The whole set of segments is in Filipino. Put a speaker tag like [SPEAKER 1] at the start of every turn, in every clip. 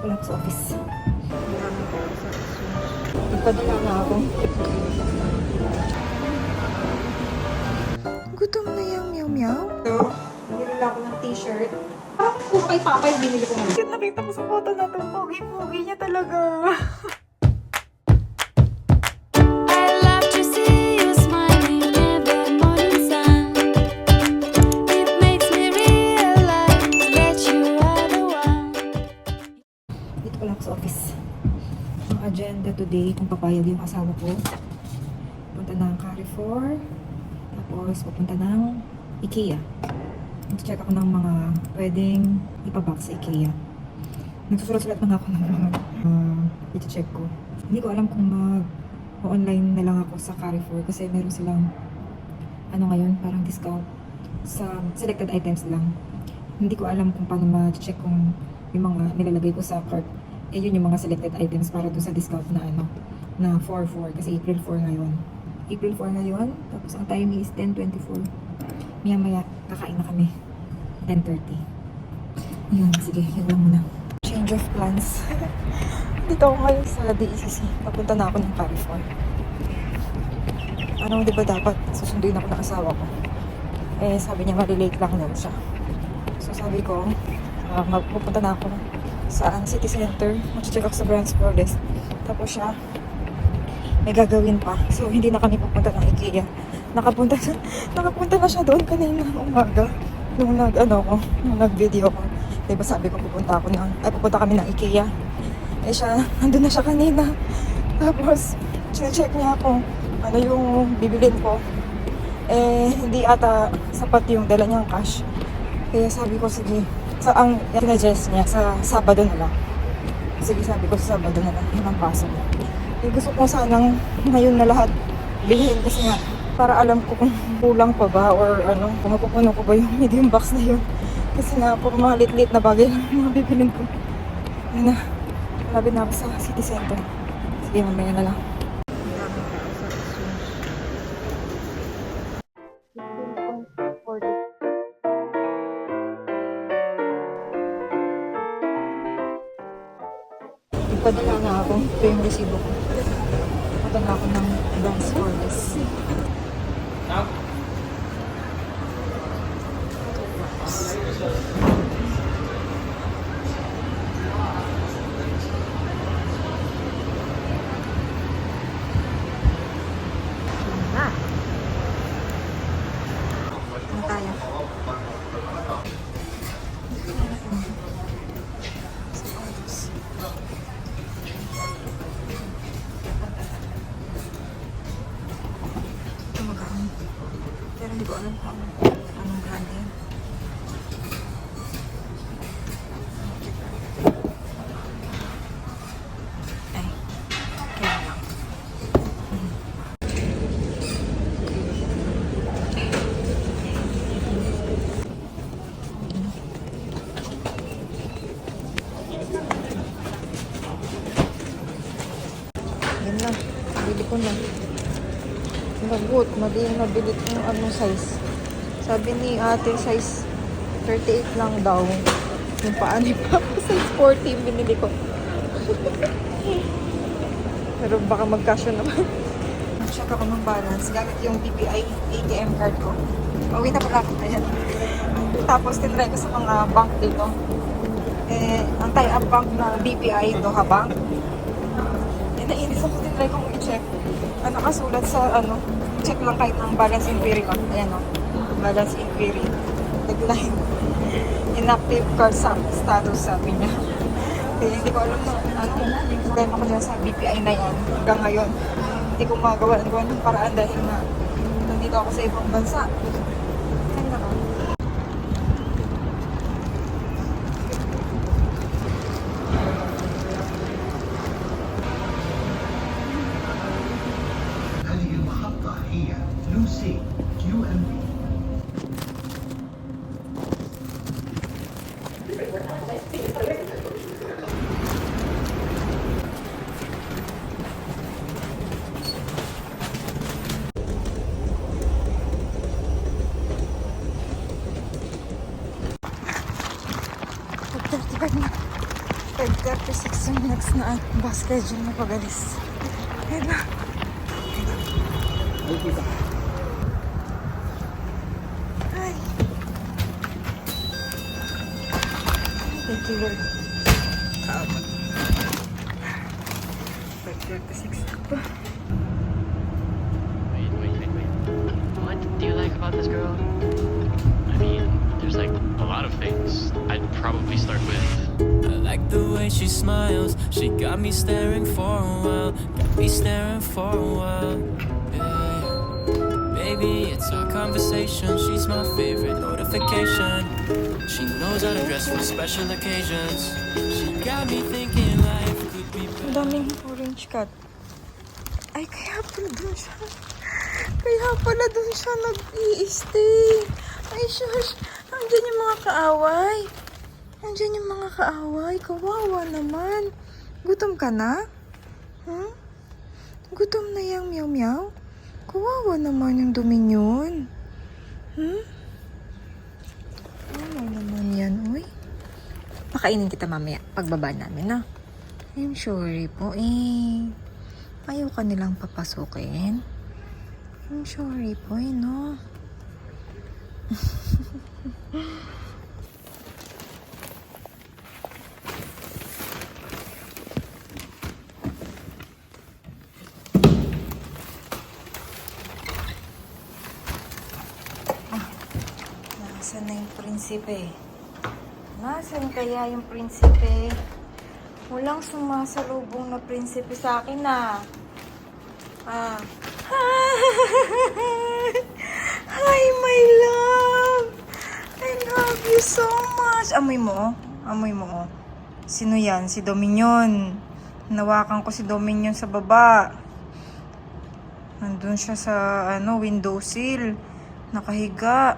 [SPEAKER 1] lang sa office. Nagpadala na ako. Gutom na yung meow meow. So, binili lang ako ng t-shirt. Parang puro kay Papa yung binili ko ngayon. Kasi nakita ko sa photo na ito, pogi-pogi niya talaga. Sa office. Ang agenda today, kung papayag yung asawa ko, punta ng Carrefour, tapos pupunta ng IKEA. Check ako ng mga pwedeng ipabox sa IKEA. Nagsusulat-sulat na nga ako ng mga iti-check ko. Hindi ko alam kung mag-online na lang ako sa Carrefour kasi meron silang ngayon, parang discount sa selected items lang. Hindi ko alam kung paano ma-check kung yung mga nilalagay ko sa cart yun yung mga selected items para doon sa discount na na 4-4 kasi April 4 ngayon. April 4 ngayon, tapos ang time is 10:24. Maya kakain na kami. 10:30. Yun, sige, yun lang muna. Change of plans. Dito ako ngayon sa DECC. Papunta na ako ng Carrefour. Di ba dapat susunduin ako ng asawa ko? Sabi niya malilate lang daw siya. So sabi ko, magpupunta na ako sa City Center. Mag-check ako sa Brands Flawless. Tapos siya, may gagawin pa. So, hindi na kami pupunta ng IKEA. Nakapunta na siya doon kanina umaga. Nung nag-video ko. Diba sabi ko pupunta kami ng IKEA. Siya, nandun na siya kanina. Tapos, sinecheck niya ako ano yung bibilin ko. Hindi ata sapat yung dala niyang cash. Kaya sabi ko, sige, ang sinadjust niya sa Sabado na lang. Sige, sabi ko sa Sabado na lang. Yun ang paso. Gusto ko sanang ngayon na lahat bilhin kasi nga para alam ko kung kulang pa ba or kung mapupuno ko ba yung medium box na yun. Kasi nga puro mga lit-lit na bagay lang mga bibilin ko. Yun na. Malapit na ako sa City Center. Sige, mamaya na lang. Nagpadala na ako. Ito yung resibo ko. Nagpadala ako ng Brands Flawless. Ano tayo? Pero hindi ko alam kung anong brand yan. Kaya lang. Yan lang. Bili ko na. Nagot, nabili ko yung anong size. Sabi ni ate, size 38 lang daw. Yung paani pa, size 40 binili ko. Pero baka mag-casio naman. Check ako ng balance. Gamit yung BPI ATM card ko. Pauwi na pala ako. Ayan. Tapos tinry ko sa mga bank dito. Ang tie-up bank na BPI, Doha Bank. Nainis ako, tinry kong i-check. Nakasulat sa check lang kahit ng balance inquiry ko. Ayan balance inquiry. Decline. Inactive card status sabi niya. Kaya hindi ko alam yung problema ko dyan sa BPI na yan. Hanggang ngayon, hindi ko magawa ng paraan dahil na nandito ako sa ibang bansa. Kaya na
[SPEAKER 2] Lucy, QMB.
[SPEAKER 1] 5:36 yung next na bus schedule na pag-alis. Ayun na. Ay. Thank you, Lord. 5:36 na pa.
[SPEAKER 3] Wait. What do you like about this girl? I mean, there's like a lot of things. I'd probably start with.
[SPEAKER 4] I like the way she smiles. She got me staring for a while. Got me staring for a while. Yeah. Baby, it's our conversation. She's my favorite notification. She knows how to dress for special occasions. She got me thinking life could be
[SPEAKER 1] Ang
[SPEAKER 4] better.
[SPEAKER 1] daming orange cat. Ay, kaya pala dun siya. Kaya pala dun siya nag-i-stay. Ay, shush. Andiyan yung mga kaaway. Andiyan yung mga kaaway. Kawawa naman. Gutom ka na? Huh? Gutom na yung meow-meow? Kawawa naman yung duming yun. Hmm? Kawawa naman yan, uy. Pakainin kita mamaya pagbaba namin, na. I'm sorry po, eh. Ayaw ka nilang papasukin. I'm sorry po, eh, no? Nasaan na yung prinsipe? Nasaan kaya yung prinsipe? Walang sumasalubong na prinsipe sa akin, na. Ah. Hi, my love! I love you so much! Amoy mo, oh. Amoy mo, oh. Sino yan? Si Dominion. Nawakan ko si Dominion sa baba. Nandun siya sa, windowsill. Nakahiga.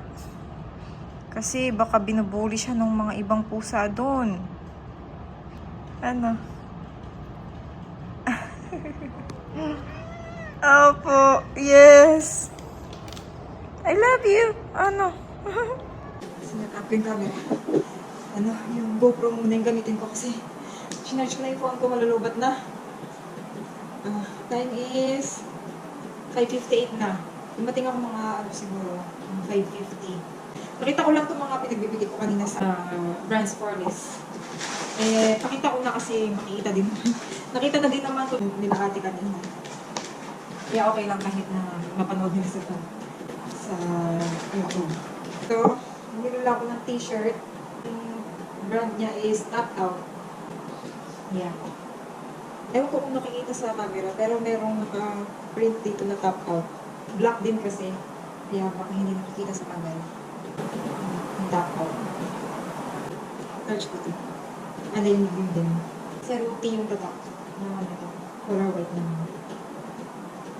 [SPEAKER 1] Kasi baka binubuli siya ng mga ibang pusa doon. Ano? Opo, yes. I love you. Ano? Sinatap yung camera. Yung GoPro muna yung gamitin ko kasi sinarge ko na yung phone ko, malulubat na. Time is 5:58 na. Dumating ako mga, siguro, 5:50. Pakita ko lang itong mga pinagbibigay ko kanina sa Brands Forlis. Pakita ko na kasi makikita din. Nakita na din naman ito nila ate kanina. Kaya okay lang kahit na mapanood nila sa YouTube. So, nilala lang ako ng t-shirt. Yung brand niya is Top Out. Yeah. Ewan ko kung nakikita sa camera, pero merong print dito na Top Out. Black din kasi. Kaya baka hindi nakikita sa camera. Yung Top Out. Large ko ito. Ano yung green din. Sa Ruti yung tatak. Color white naman.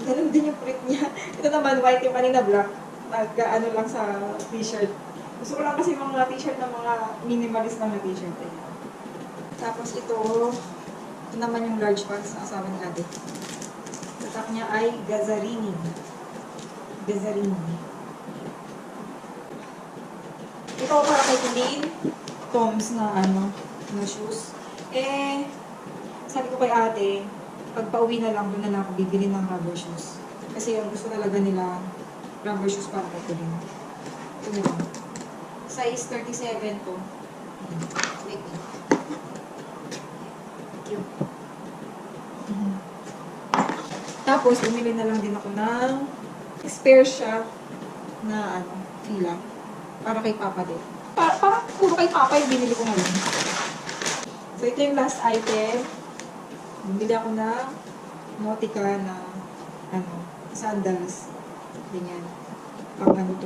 [SPEAKER 1] Ganun din yung print niya. Ito naman white, yung kanina black. Nag-ano lang sa t-shirt. Gusto ko lang kasi mga t-shirt na mga minimalist lang na t-shirt. Tapos ito naman yung large pants na asawa ni ate. Tatak niya ay Gazzarini. Gazzarini. Ito para kay Colleen. Toms na na shoes. Sabi ko kay ate, pag pauwi na lang, doon na lang ako bibili ng rubber shoes. Kasi yung gusto talaga nila, rubber shoes para kay Colleen. Ito nila. Size 37 to. Wait. Cute. Tapos, bumili na lang din ako ng spare siya na fila. Para kay Papa din. Parang puro kay Papa yung binili ko ngayon. So, ito yung last item. Bumili ako ng Nautica na sandals. Ganyan.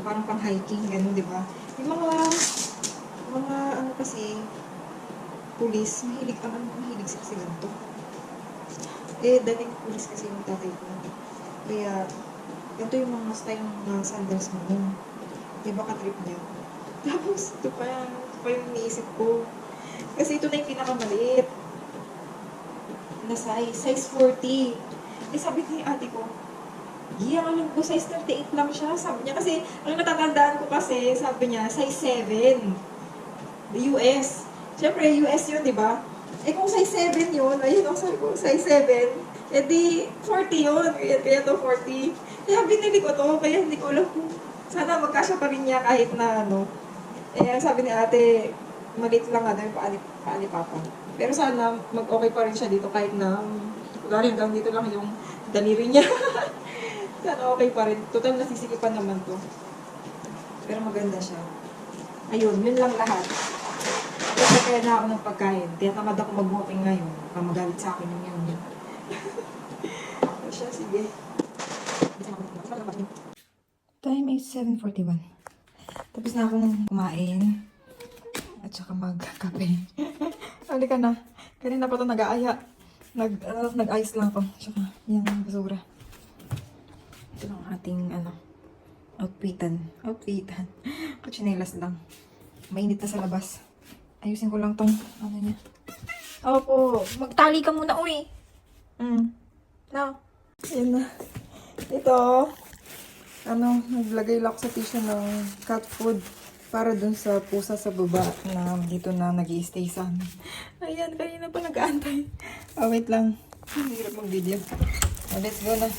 [SPEAKER 1] Parang pang hiking, gano'n, di ba? Yung mga kasi, pulis, mahilig sila kasi ganito. Dating pulis kasi yung tatay ko. Kaya, ganito yung mga style ng sandals mo. Di ba ka-trip niya? Tapos, ito pa yung iniisip ko. Kasi ito na yung pinakamaliit. Na size 40. Sabi ni ate ko, alam ko, size 38 lang siya. Sabi niya, kasi, ang natatandaan ko kasi, sabi niya, size 7. The US. Siyempre, US yun, di ba? Eh kung size 7 yun, ayun ako sabi ko, size 7, eh di 40 yun, kaya to 40. Kaya binili ko to, kaya hindi ko alam kung sana magkasya pa rin niya kahit na ano. Eh ang sabi ni ate, maliit lang ano yung paani papa. Pero sana mag-okay pa rin siya dito kahit na, kunwari hanggang dito lang yung daliri niya. Sana okay pa rin. Total nasisikipan naman to. Pero maganda siya. Ayun, yun lang lahat. Kasi kaya na ako ng pagkain. Kaya tamad ako mag-walking ngayon. Baka magalit sa akin yung yun. So siya, sige. Time is 7:41. Tapos na akong kumain. At saka magkape. Halika na. Kanina pa ito nag-aaya. Nag-ice lang ako. Tsaka yung basura. Ito lang ating outfitan. Kutsinelas lang. Mainit na sa labas. Ayusin ko lang tong niya. Opo, magtali ka muna, uy. No. Ayan na. Ito, naglagay lang ako sa tissue ng cat food para dun sa pusa sa baba na dito na nag-i-stay sa amin. Ayan, kanina pa nag-aantay. Wait lang. Hirap mag-video. Let's go na.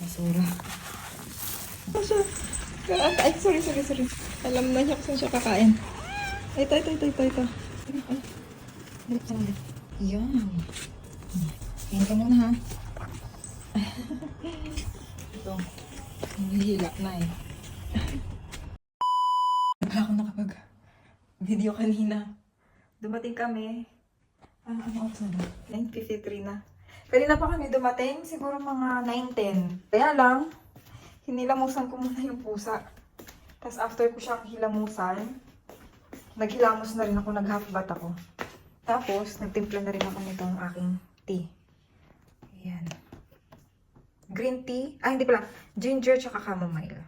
[SPEAKER 1] Basura. Ay, sorry. Alam na niya kung saan siya kakain. Ito. Yan. Kain ka muna, ha? Ito. Hihila na eh. Wala ako nakapag-video kanina. Dumating kami. Ano oras na ba? 9:53 na. Kanina pa kami dumating. Siguro mga 9:10. Kaya lang, hinilamusan ko muna yung pusa. Tapos after ko siyang hilamusan, naghilamos na rin ako, nag-half bath ako. Tapos, nagtimpla na rin ako nitong aking tea. Ayan. Green tea. Hindi pala. Ginger tsaka chamomile.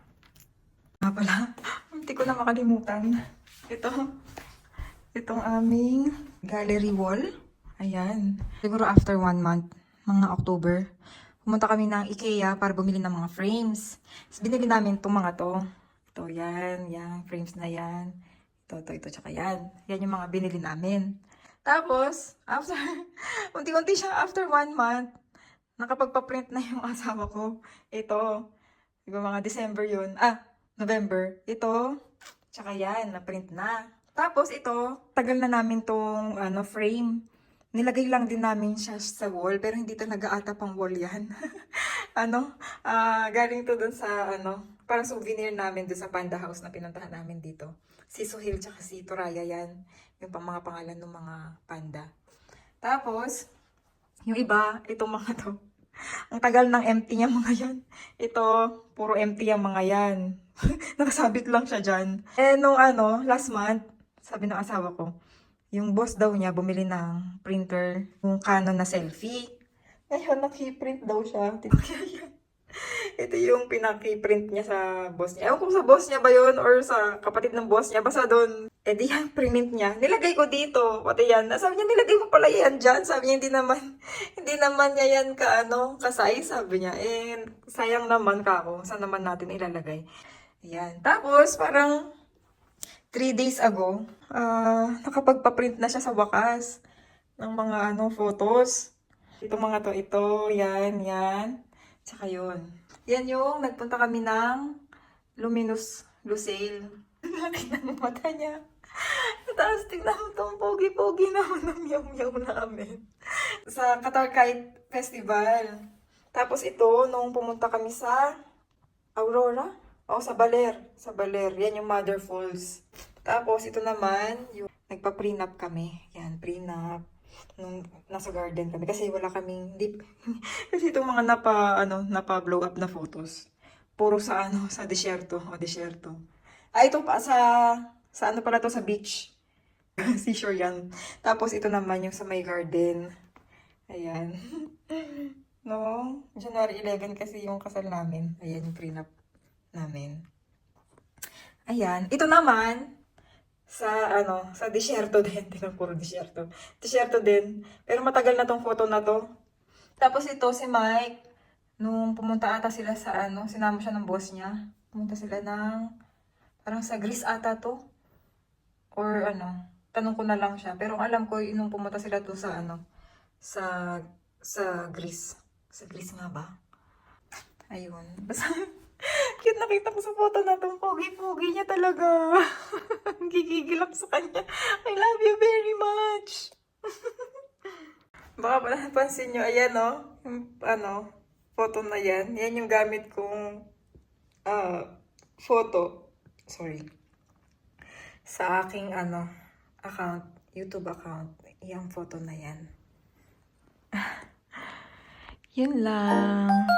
[SPEAKER 1] Pala. Hindi ko na makalimutan. Itong aming gallery wall. Ayan. Siguro after 1 month, mga October, pumunta kami ng IKEA para bumili ng mga frames. Tapos binili namin itong mga to. Ito, yan, frames na yan. Ito, tsaka yan. Yan yung mga binili namin. Tapos, unti-unti siya, after 1 month, nakapagpa-print na yung asawa ko. Ito, diba mga December yun. November. Ito, tsaka yan, na-print na. Tapos ito, tagal na namin tong frame. Nilagay lang din namin siya sa wall, pero hindi talaga ata pang wall yan. Galing to dun sa, parang souvenir namin dun sa Panda House na pinuntahan namin dito. Si Suhil tsaka si Turaya yan. Yung mga pangalan ng mga panda. Tapos, yung iba, itong mga to. Ang tagal ng empty niya mga yan. Ito, puro empty yung mga yan. Nakasabit lang siya dyan. Nung last month, sabi ng asawa ko, yung boss daw niya bumili ng printer, yung Canon na selfie. Ngayon, naki-print daw siya. Ito yung pinaki-print niya sa boss niya. Ewan kung sa boss niya ba yun or sa kapatid ng boss niya. Basta doon, yung print niya. Nilagay ko dito. Pati yan. Sabi niya, nilagay mo pala yan dyan. Sabi niya, hindi naman niya yan ka-size. Sabi niya, sayang naman ka ako. Saan naman natin ilalagay? Ayan. Tapos, parang 3 days ago, nakapagpa-print na siya sa wakas ng mga photos. Itong mga to, yan. Tsaka yun. Yan yung nagpunta kami ng Luminous Lucille. Laki ng mata niya. Tapos tignan mo itong pogi-pogi naman ng yaw-yaw namin. Sa Qatar Kite Festival. Tapos ito, nung pumunta kami sa Aurora. Sa Baler. Yan yung Mother Falls. Tapos ito naman, yung nagpa-prenup kami. Yan, prenup. Nung nasa garden kami. Kasi wala kaming, kasi itong mga napa-blow up na photos. Puro sa desyerto. Ito pa sa pala to, sa beach. Seashore yan. Tapos ito naman yung sa may garden. Ayan. No, January 11 kasi yung kasal namin. Ayan yung prenup namin. Ayan. Ito naman, sa desyerto din. Tingnan, puro desyerto. Desyerto din. Pero matagal na tong photo na to. Tapos ito, si Mike, nung pumunta ata sila sa sinama siya ng boss niya. Pumunta sila ng, parang sa Greece ata to. Or tanong ko na lang siya. Pero ang alam ko, nung pumunta sila doon sa sa Greece. Sa Greece nga ba? Ayun. Basta, cute nakita ko sa photo na itong pogi-pogi niya talaga. Gigigil ako sa kanya. I love you very much. Baka pa napansin nyo, ayan yung photo na yan. Yan yung gamit kong photo. Sorry. Sa aking account, YouTube account. Yung photo na yan. Yun lang.